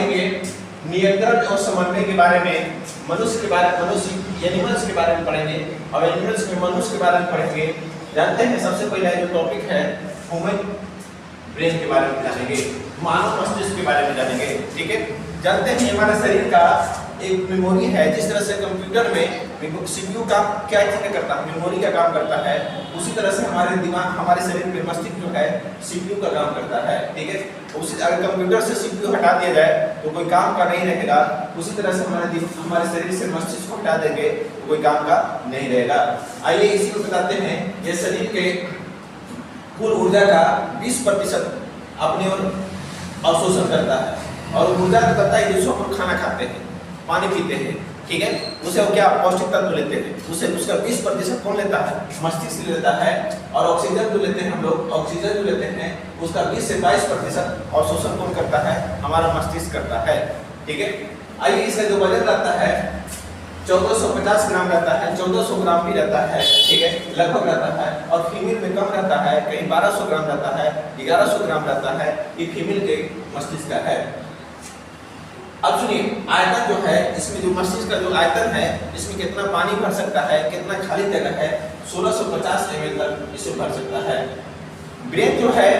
पढ़ेंगे नियंत्रण और समन्वय के बारे में, मनुष्य एनिमल्स के बारे में पढ़ेंगे और एनिमल्स में मनुष्य के बारे में पढ़ेंगे। जानते हैं सबसे पहला जो टॉपिक है ह्यूमन ब्रेन के बारे में जानेंगे, मानव मस्तिष्क के बारे में जानेंगे। ठीक है, जानते हैं हमारे शरीर का एक मेमोरी है। जिस तरह से कंप्यूटर में सीपीयू का क्या चीज करता है, मेमोरी का काम करता है, उसी तरह से हमारे दिमाग, हमारे शरीर में मस्तिष्क जो है सीपीयू का काम करता है। ठीक है, उसी अगर कंप्यूटर से सीपीयू हटा दिया जाए तो कोई काम का नहीं रहेगा, उसी तरह से हमारे शरीर से मस्तिष्क को हटा देंगे तो कोई काम का नहीं रहेगा। आइए इसी को बताते हैं। ये शरीर के कुल ऊर्जा का 20% अपने ओर अवशोषण करता है और ऊर्जा करता है जिसको हम खाना खाते हैं, पानी पीते हैं। ठीक है, उसे वो क्या पौष्टिक तत्व लेते हैं, उसे उसका 20% कौन लेता है, मस्तिष्क लेता है। और ऑक्सीजन जो लेते हैं हम लोग, ऑक्सीजन जो लेते हैं उसका 20 से 22% अवशोषण कौन करता है, हमारा मस्तिष्क करता है। ठीक है, आइए इसका जो वजन रहता है 1450 ग्राम रहता है, 1400 ग्राम भी रहता है। ठीक है, लगभग रहता है। और फीमेल में कम रहता है, कहीं 1200 ग्राम रहता है, 1100 ग्राम रहता है। ये फीमेल के मस्तिष्क का है। अब सुनिए, आयतन जो है इसमें, जो मस्तिष्क का जो आयतन है इसमें कितना पानी भर सकता है, कितना खाली जगह है, 1650 ml तक इसे भर सकता है। ब्रेन जो है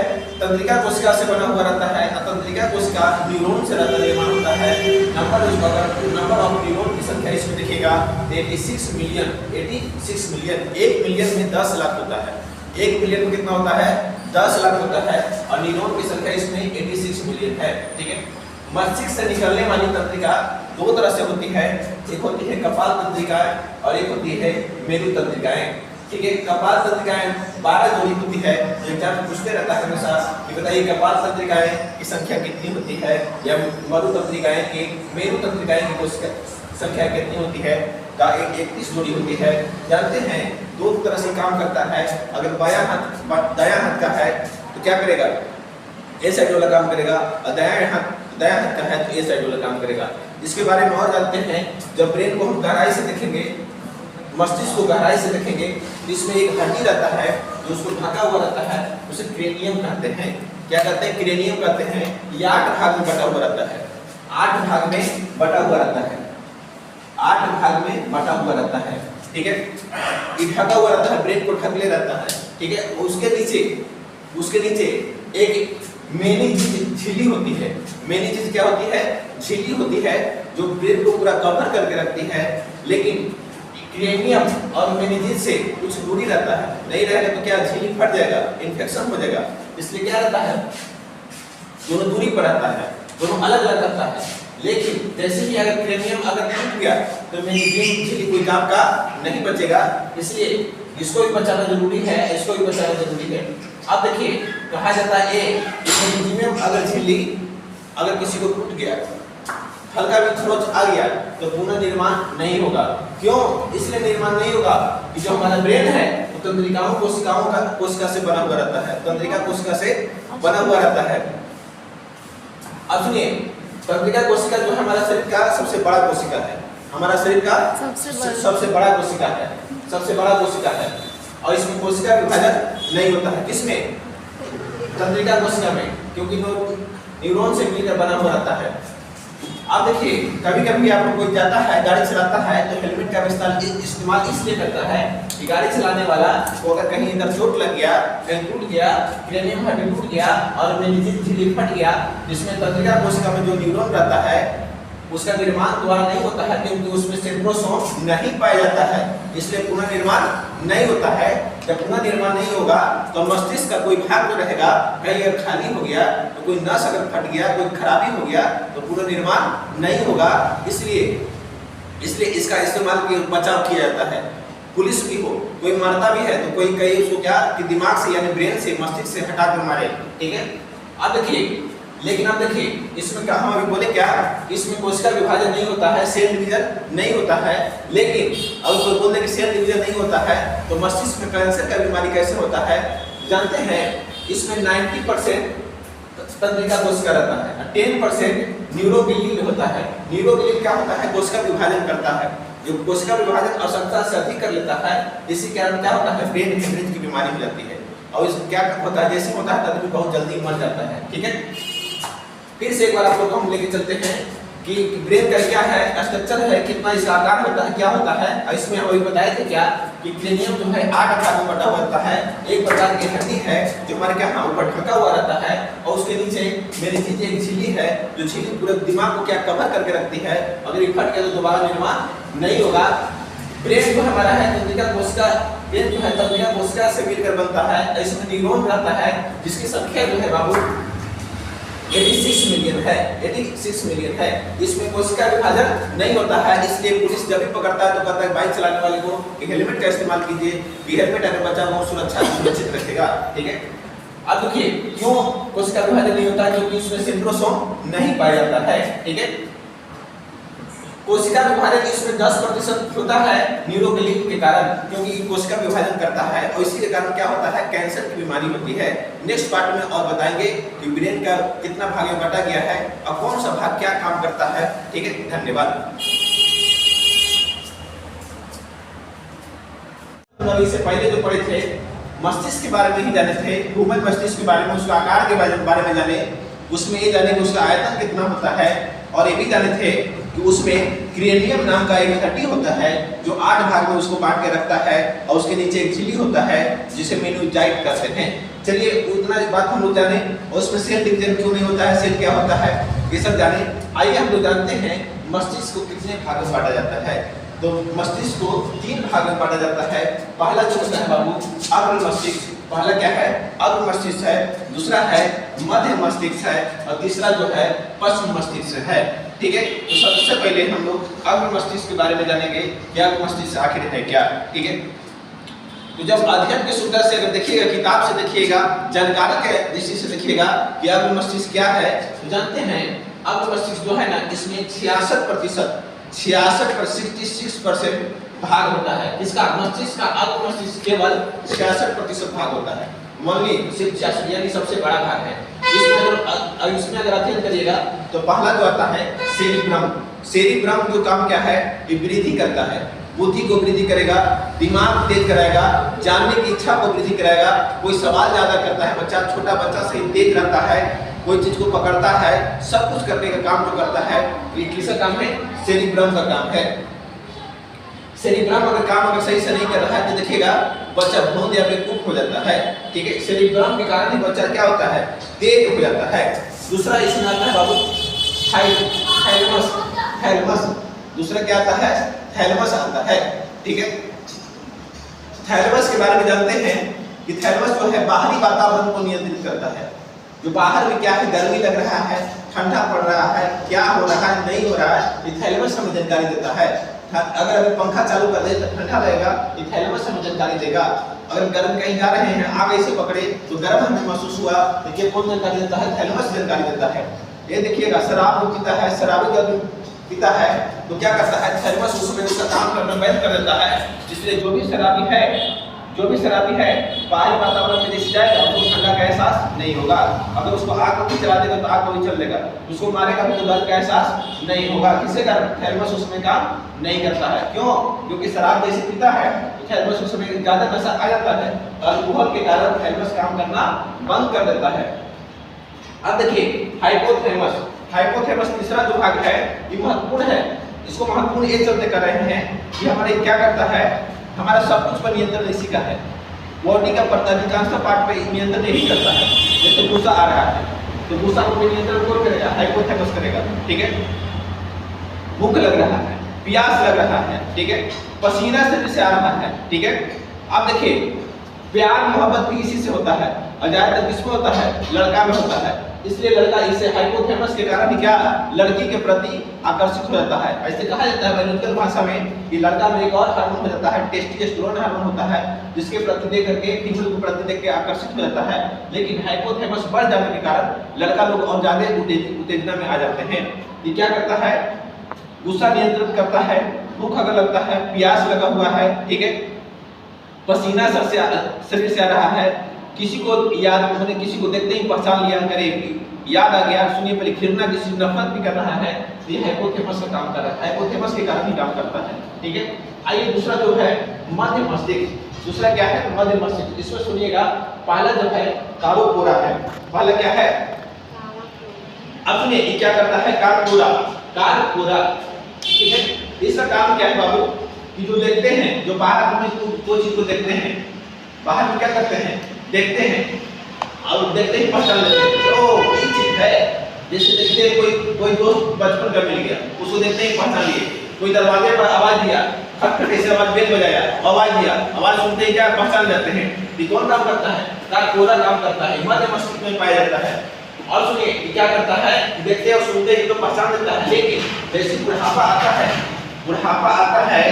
तंत्रिका कोशिका से बना हुआ रहता है। तंत्रिका कोशिका न्यूरॉन से निर्माण होता है। नंबर ऑफ न्यूरॉन की संख्या इसमें देखिएगा 86 मिलियन। 1 मिलियन में 10 लाख होता है। 1 मिलियन में कितना होता है, 10 लाख होता है। और न्यूरॉन की संख्या इसमें 86 मिलियन है। ठीक है, मस्तिष्क से निकलने वाली तंत्रिका दो तरह से होती है। एक होती है कपाल तंत्रिकाएं और एक होती है मेरु तंत्रिकाएं। ठीक है, कपाल तंत्रिकाएं 12 जोड़ी होती है। एग्जाम में पूछते रहता है हमेशा कि बताइए कपाल तंत्रिकाएं की संख्या कितनी होती है, या मरु तंत्रिकाएं की, मेरु तंत्रिकाएं की संख्या कितनी होती है। का 31 जोड़ी होती है। जानते हैं दो तरह से काम करता है। अगर दायां हाथ का है तो क्या करेगा, ए साइड वाला काम करेगा, और दायां हाथ का है तो ए साइड वाला काम करेगा। इसके बारे में और जानते हैं, जब ब्रेन को हम गहराई से देखेंगे, मस्तिष्क को गहराई से देखेंगे तो इसमें एक हड्डी रहता है जो उसको ढका हुआ रहता है, उसे क्रेनियम कहते हैं। क्या कहते हैं, क्रेनियम कहते हैं। ये 8 भाग में बटा हुआ रहता है। 8 भाग में बटा हुआ रहता है। 8 भाग में बटा हुआ रहता है। ठीक है, ये ढका हुआ रहता है, ब्रेन को ढकले रहता है। ठीक है, उसके नीचे एक मेनिंजेस झिल्ली होती है। मेनिंजेस क्या होती है, झिल्ली होती है जो ब्रेन को पूरा कवर करके रखती है। लेकिन क्रेनियम और मेनिंजेस से कुछ दूरी रहता है, नहीं रहेगा तो क्या झिल्ली फट जाएगा, इन्फेक्शन हो जाएगा। इसलिए क्या रहता है, दोनों दूरी पर रहता है, दोनों अलग अलग रहता है। लेकिन जैसे ही अगर क्रेनियम अगर टूट गया तो मेनिंजेस झिल्ली कोई काम का नहीं बचेगा। इसलिए इसको भी बचाना जरूरी है, इसको भी बचाना जरूरी है। अब देखिए, कहा जाता है मेनिंजियम अगर झिल्ली अगर किसी को टूट गया, हल्का भी खरोंच आ गया तो पुनर्निर्माण नहीं होगा। क्यों इसलिए निर्माण नहीं होगा कि जो हमारा ब्रेन है वो तंत्रिकाओं कोशिका से बना हुआ रहता है। तंत्रिका कोशिका से बना हुआ रहता है। अब सुनिए, तंत्रिका कोशिका जो हमारा शरीर का सबसे बड़ा कोशिका है, हमारा शरीर का सबसे बड़ा कोशिका है, सबसे बड़ा कोशिका है। और इसमें कोशिका विभाजन नहीं होता है। किसमें, तंत्रिका कोशिका में, क्योंकि न्यूरॉन से मिलकर बना हुआ रहता है। आप देखिए, कभी कभी आप कोई जाता है, गाड़ी चलाता है तो हेलमेट का इस्तेमाल इसलिए करता है कि गाड़ी चलाने वाला को अगर कहीं इधर चोट लग गया, कहीं टूट गया, क्रेनियम हड्डी टूट गया और मेनिंजेस झिल्ली फट गया, जिसमें तंत्रिका कोशिका में जो न्यूरॉन रहता है उसका निर्माण दोबारा नहीं होता है, क्योंकि उसमें सेंट्रोसोम नहीं पाया जाता है। इसलिए पुनर्निर्माण नहीं होता है। जब पुनर्निर्माण नहीं होगा तो मस्तिष्क का कोई भाग जो रहेगा, कहीं अगर खाली हो गया तो कोई नस अगर फट गया, कोई खराबी हो गया तो पुनर्निर्माण नहीं होगा। इसलिए इसका इस्तेमाल बचाव किया जाता है। पुलिस भी हो, कोई मारता भी है तो कोई कहीं उसको क्या कि दिमाग से यानी ब्रेन से, मस्तिष्क से हटा कर मारे। ठीक है, अब देखिए, लेकिन अब देखिए इसमें क्या हम अभी बोले क्या, इसमें कोशिका विभाजन नहीं होता है, सेल डिवीजन नहीं होता है। लेकिन अगर कोई बोलते कि सेल डिवीजन नहीं होता है तो मस्तिष्क में कैंसर का बीमारी कैसे होता है। जानते हैं इसमें 90% तंत्रिका कोशिका रहता है, 10% न्यूरोग्लियल होता है। न्यूरोग्लियल क्या होता है, कोशिका विभाजन करता है। जो कोशिका विभाजन आवश्यकता से अधिक कर लेता है, इसी कारण क्या होता है, ब्रेन हेमरेज की बीमारी हो जाती है। और इस क्या होता है, जैसे होता है तभी बहुत जल्दी मर जाता है। ठीक है, फिर से एक बार आप लोग को हम लेके चलते हैं कि ब्रेन का क्या है, स्ट्रक्चर है, कितना इसका आकार होता है, क्या होता है। और इसमें हम अभी बताए थे क्या कि क्रेनियम जो है 8 भाग में बटा हुआ रहता है। एक प्रकार की हड्डी है जो हमारे क्या ऊपर ढका हुआ रहता है, और उसके नीचे मेरी चीजें एक झिल्ली है जो झिल्ली पूरे दिमाग को क्या कवर करके रखती है। अगर ये फट गया तो दोबारा निर्माण नहीं होगा। ब्रेन जो हमारा है तंत्रिका कोशिका, ब्रेन जो है तंत्रिका कोशिका से मिलकर बनता है। इसमें न्यूरॉन रहता है जिसकी संख्या जो है बाबू 86 मिलियन है, 86 मिलियन है। इसमें कोशिका विभाजन नहीं होता है, इसलिए पुलिस जब भी पकड़ता है तो कहता है बाइक चलाने वाले को कि हेलमेट का इस्तेमाल कीजिए, कि हेलमेट अगर बचा वो सुरक्षित रखेगा। ठीक है, अब देखिए क्यों कोशिका विभाजन नहीं होता है, क्योंकि इसमें सेंट्रोसोम नहीं पाया जाता है। ठीक है, कोशिका विभाजन इसमें 10% होता है न्यूरोग्लिक के कारण, क्योंकि कोशिका विभाजन करता है और इसी के कारण क्या होता है, कैंसर की बीमारी होती है। नेक्स्ट पार्ट में और बताएंगे कि ब्रेन का कितना भाग में बांटा गया है और कौन सा भाग क्या काम करता है। ठीक है, धन्यवाद। इससे पहले जो पढ़े थे मस्तिष्क के बारे में ही जाने थे, ह्यूमन मस्तिष्क के बारे में, उसका आकार के बारे में जाने, उसमें ये जाने कि उसका आयतन कितना होता है, और ये भी जाने थे कि उसमें क्रेनियम नाम का एक हड्डी होता है जो 8 भाग में उसको बांट के रखता है, और उसके नीचे एक झिल्ली होता है जिसे मेनिंजाइट कहते हैं। चलिए उतना बात हम लोग जाने, और उसमें सेल डिवीजन क्यों नहीं होता है, सेल क्या होता है, ये सब जाने। आइए हम लोग जानते हैं मस्तिष्क को कितने भाग में बांटा जाता है। तो मस्तिष्क को 3 भाग में बांटा जाता है। पहला जो होता है बाबू अग्र मस्तिष्क, पहला क्या है, अग्र मस्तिष्क है, दूसरा है मध्य मस्तिष्क है, और तीसरा जो है पश्चिम मस्तिष्क है। ठीक है, तो सबसे पहले हम लोग अग्र मस्तिष्क के बारे में जानेंगे कि अग्र मस्तिष्क आखिर है क्या। ठीक है, तो जब अध्ययन के सुविधा से अगर देखिएगा, किताब से देखिएगा, जानकारी के दृष्टि से देखिएगा कि अग्र मस्तिष्क क्या है, तो जानते हैं अग्र मस्तिष्क जो है ना, इसमें 66% भाग होता है। इसका मस्तिष्क का अग्र मस्तिष्क केवल 66% भाग होता है, ओनली सिर्फ 66, यानी सबसे बड़ा भाग है। इसमें अगर अध्ययन करिएगा तो पहला जो आता है सेरिब्रम। सेरिब्रम जो काम क्या है, ये वृद्धि करता है, बुद्धि को वृद्धि करेगा, दिमाग तेज कराएगा, जानने की इच्छा को वृद्धि कराएगा। कोई सवाल ज्यादा करता है बच्चा, छोटा बच्चा से तेज रहता है, कोई चीज को पकड़ता है, सब कुछ करने का काम जो करता है, ये किसका काम है, सेरिब्रम का काम है। सेरिब्रम अगर काम सही से नहीं कर रहा है तो देखिएगा बच्चा भोंद या बेवकूफ हो जाता है। ठीक है, सेरिब्रम के कारण ही बच्चा क्या होता है, तेज हो जाता है। दूसरा इसमें आता है बाबू थैलेमस। थैलेमस दूसरा क्या आता है, थैलेमस आता है। ठीक है, थैलेमस के बारे में जानते हैं कि थैलेमस जो है बाहरी वातावरण को नियंत्रित करता है। जो बाहर में क्या है, गर्मी लग रहा है, ठंडा पड़ रहा है, क्या हो रहा है, नहीं हो रहा है, ये थैलेमस हमें जानकारी देता है। अगर अभी पंखा चालू कर दे तो ठंडा लगेगा, ये थैलेमस हमें जानकारी देगा। अगर गर्म कहीं जा रहे हैं, आग ऐसे पकड़े तो गर्म हमें महसूस हुआ, तो ये कौन जानकारी देता है, थैलेमस जानकारी देता है। ये देखिएगा शराब पीता है, शराबी जब पीता है तो क्या करता है, थैलेमस उसमें उसका काम करना बंद कर देता है, जिसलिए जो भी शराबी है बाहरी वातावरण में जैसे जाएगा उसको ठंडा का एहसास नहीं होगा। अगर उसको आग को चला देगा तो आग को भी चल देगा, उसको मारेगा तो दर्द का एहसास नहीं होगा। किसके कारण, थैलेमस उसमें काम नहीं करता है। क्यों, क्योंकि शराब जैसे पीता है तो थैलेमस उसमें ज्यादा नशा आ जाता है, अल्कोहल के कारण थैलेमस काम करना बंद कर देता है। अब देखिए हाइपोथैलेमस। हाइपोथैलेमस तीसरा जो भाग है ये महत्वपूर्ण है। इसको महत्वपूर्ण ये चलते कर रहे हैं कि हमारे क्या करता है, हमारा सब कुछ पर नियंत्रण इसी का है। बॉडी का अधिकांश पार्ट पे नियंत्रण यही करता है। जैसे गुस्सा आ रहा है तो गुस्सा को नियंत्रण कौन करेगा, हाइपोथैलेमस करेगा। ठीक है, भूख लग रहा है, प्यास लग रहा है, ठीक है, पसीना से जैसे आ रहा है। ठीक है, अब देखिए प्यार मोहब्बत भी इसी से होता है, और ज्यादातर किसमें होता है, लड़का में होता है। इसलिए लड़का इसे हाइपोथैलेमस के कारण क्या लड़की के प्रति आकर्षित हो जाता है। ऐसे कहा जाता है बायोलॉजिकल भाषा में कि लड़का में एक और हार्मोन हो जाता है, टेस्टोस्टेरोन हार्मोन होता है, जिसके प्रति देख करके फीमेल को प्रति देख के आकर्षित हो जाता है। लेकिन हाइपोथैलेमस बढ़ जाने के कारण लड़का लोग और ज्यादा उत्तेजना में आ जाते हैं। ये क्या करता है, गुस्सा नियंत्रित करता है, भूख अगर लगता है, प्यास लगा हुआ है, ठीक है, पसीना शरीर से आ रहा है, किसी को याद होने, किसी को देखते ही पहचान लिया करे, याद आ गया, सुनिए पहले खिरना, किसी नफरत भी कर रहा है, तो ये हाइपोथैलेमस का काम कर रहा है, हाइपोथैलेमस के कारण ही काम करता है। ठीक है, आइए दूसरा जो है मध्य मस्तिष्क। दूसरा क्या है, मध्य मस्तिष्क। इसमें सुनिएगा पहला जो है कारोपोरा है। पहला क्या है, अब सुनिए ये क्या करता है, कार्पोरा, कार्पोरा, ठीक है। इसका काम क्या है बाबू, कि जो देखते हैं, जो बाहर हम दो चीज को देखते हैं, बाहर में क्या करते हैं, देखते हैं और देखते ही पहचान लेते हैं, ओ ये चीज है। जैसे देखते हैं कोई दोस्त बचपन का मिल गया, उसको देखते ही पहचान लिए, कोई दरवाजे पर आवाज दिया, खटखट ऐसे आवाज, बेल बजाया, आवाज दिया, आवाज सुनते ही क्या पहचान जाते हैं। ये कौन काम करता है, कार्पोरा काम करता है, मध्य मस्तिष्क में पाया जाता है। और सुनिए ये क्या करता है, देखते और सुनते ही तो पहचान देता है, लेकिन जैसे बुढ़ापा आता है, बुढ़ापा आता है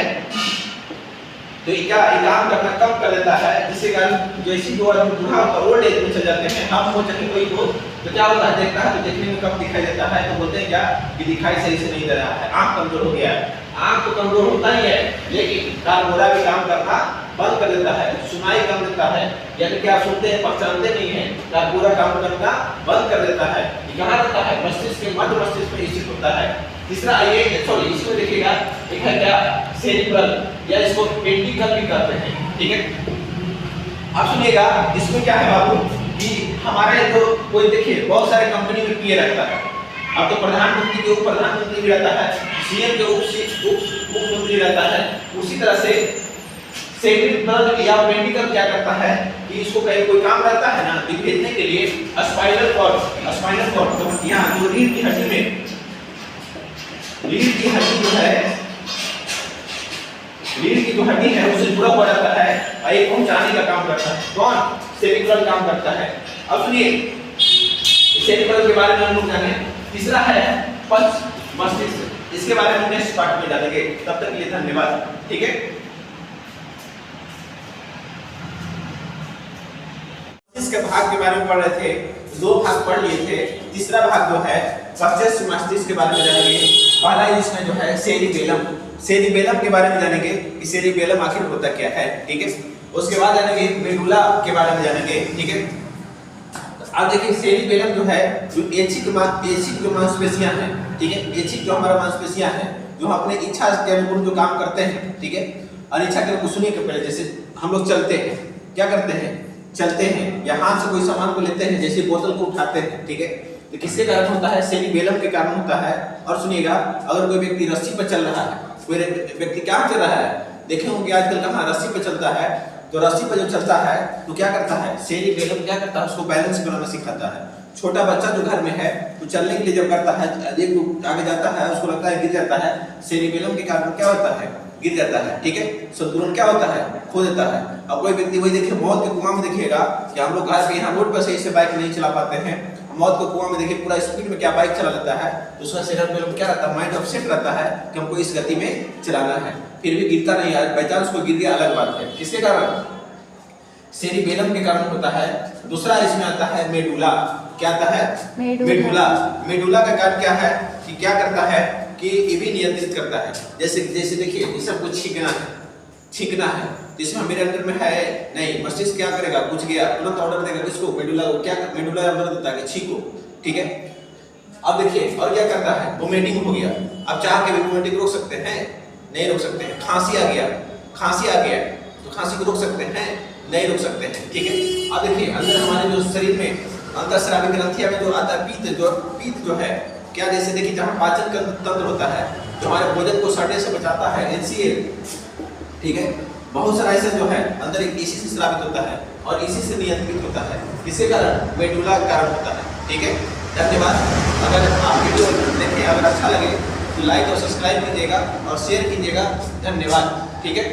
तो ये क्या काम करना कम कर देता है, जिससे कारण जैसे जो आदमी बूढ़ा होता है, ओल्ड एज में चल जाते हैं, हम वो चाहे कोई हो तो क्या होता है, देखता है तो देखने में कम दिखाई देता है, तो बोलते हैं क्या कि दिखाई सही से नहीं दे रहा है, आंख कमजोर हो गया है। आंख तो कमजोर होता ही है, लेकिन कार्पोरा भी काम करना बंद कर देता है, सुनाई कम देता है, यानी कि आप सुनते हैं पहचानते नहीं है, कार्पोरा काम करना बंद कर देता है। ये कहाँ रहता है, मस्तिष्क के मध्य मस्तिष्क में स्थित होता है। तीसरा ये सॉरी इसमें देखिएगा, एक है क्या सेरिब्रल, या इसको वेंट्रिकल भी कहते हैं, ठीक है। अब सुनिएगा इसमें क्या है बाबू, कि हमारे जो कोई देखिए बहुत सारे कंपनी में पीए रहता है, अब तो प्रधानमंत्री के उप प्रधानमंत्री भी रहता है, सीएम के उप मुख्यमंत्री रहता है, उसी तरह से सेरिब्रल या वेंट्रिकल क्या करता है कि इसको कहीं कोई काम रहता है ना भेजने के लिए, स्पाइनल कॉर्ड तो यहाँ जो रीढ़ की हड्डी में, रीढ़ की हड्डी जो है, रीढ़ की जो हड्डी है उससे जुड़ा हुआ रहता है और ये पहुंचाने का काम करता है, कौन, सेरिब्रल काम करता है। अब सुनिए सेरिब्रल के बारे में हम लोग जाने। तीसरा है पश्च मस्तिष्क, इसके बारे में नेक्स्ट पार्ट में जानेंगे, तब तक के लिए धन्यवाद, ठीक है। इसके भाग के बारे में पढ़ रहे थे, दो भाग पढ़ लिए थे, तीसरा भाग जो है पश्च मस्तिष्क के बारे में जानेंगे। पहला इसमें जो है सेरिबेलम, सेरिबेलम के बारे में जानेंगे कि सेरिबेलम आखिर होता क्या है, ठीक है। उसके बाद जानेंगे मेडुला के बारे में जानेंगे, ठीक है। अब देखिए सेरिबेलम जो है जो ऐच्छिक जो मांसपेशियां हैं, ठीक है, ऐच्छिक जो हमारा मांसपेशियां हैं जो अपने इच्छा के अनुरूप जो काम करते हैं, ठीक है। अनिच्छा के अनुरूप सुनिए के पहले, जैसे हम लोग चलते हैं, क्या करते हैं, चलते हैं या हाथ से कोई सामान को लेते हैं, जैसे बोतल को उठाते हैं, ठीक है, तो किसके कारण होता है, सेरिबेलम के कारण होता है। और सुनिएगा अगर कोई व्यक्ति रस्सी पर चल रहा है, कोई व्यक्ति क्या चल रहा है, देखे होंगे आजकल कहाँ रस्सी पर चलता है, तो रस्सी पर जो चलता है तो क्या करता है, सेरिबेलम क्या करता है, उसको बैलेंस बनाना सिखाता है। छोटा बच्चा जो घर में है तो चलने के लिए जब करता है, एक आगे जाता है, उसको लगता है गिर जाता है, सेरिबेलम के कारण क्या होता है, गिर जाता है, ठीक है, संतुलन क्या होता है, खो देता है। अब कोई व्यक्ति वही देखिए मौत के कुआं में देखिएगा कि हम लोग घर पे यहाँ रोड पर सही से बाइक नहीं चला पाते हैं, मौत के कुआं में देखिए पूरा स्पीड में क्या बाइक चला लेता है, तो उसका सेरिबेलम क्या रहता है, माइंड अपसेट रहता है कि हमको इस गति में चलाना है, फिर भी गिरता नहीं है, बाई चांस उसको गिर गया अलग बात है, किसके कारण, सेरिबेलम के कारण होता है। दूसरा इसमें आता है मेडुला, क्या आता है, मेडुला। मेडुला का कार्य क्या है कि क्या करता है कि ये भी नियंत्रित करता है, जैसे देखिए ये सब कुछ छींकना है, छींकना है, जिसमें मेरे अंदर में है नहीं, मस्तिष्क क्या करेगा, कुछ गया तुरंत ऑर्डर देगा किसको, मेडुला को, क्या मेडुला ऑर्डर देता है कि छींको, ठीक है। अब देखिए और क्या करता है, वोमिटिंग हो गया, अब चाह के भी वोमिटिंग रोक सकते हैं, नहीं रोक सकते हैं। खांसी आ गया तो खांसी को रोक सकते हैं, नहीं रोक सकते हैं, ठीक है। अब देखिए अंदर हमारे जो शरीर में अंतःस्रावी ग्रंथियां में जो आता है पीत जो है क्या, जैसे देखिए जहाँ पाचन तंत्र होता है जो हमारे भोजन को सड़ने से बचाता है, NCL, ठीक है, बहुत सारा ऐसे जो है अंदर एक इसी से स्रावित होता है और इसी से नियंत्रित होता है, इसके कारण मेडुला का कारण होता है, ठीक है। धन्यवाद। अगर आप वीडियो देखें, अगर अच्छा लगे तो लाइक और सब्सक्राइब कीजिएगा और शेयर कीजिएगा, धन्यवाद, ठीक है।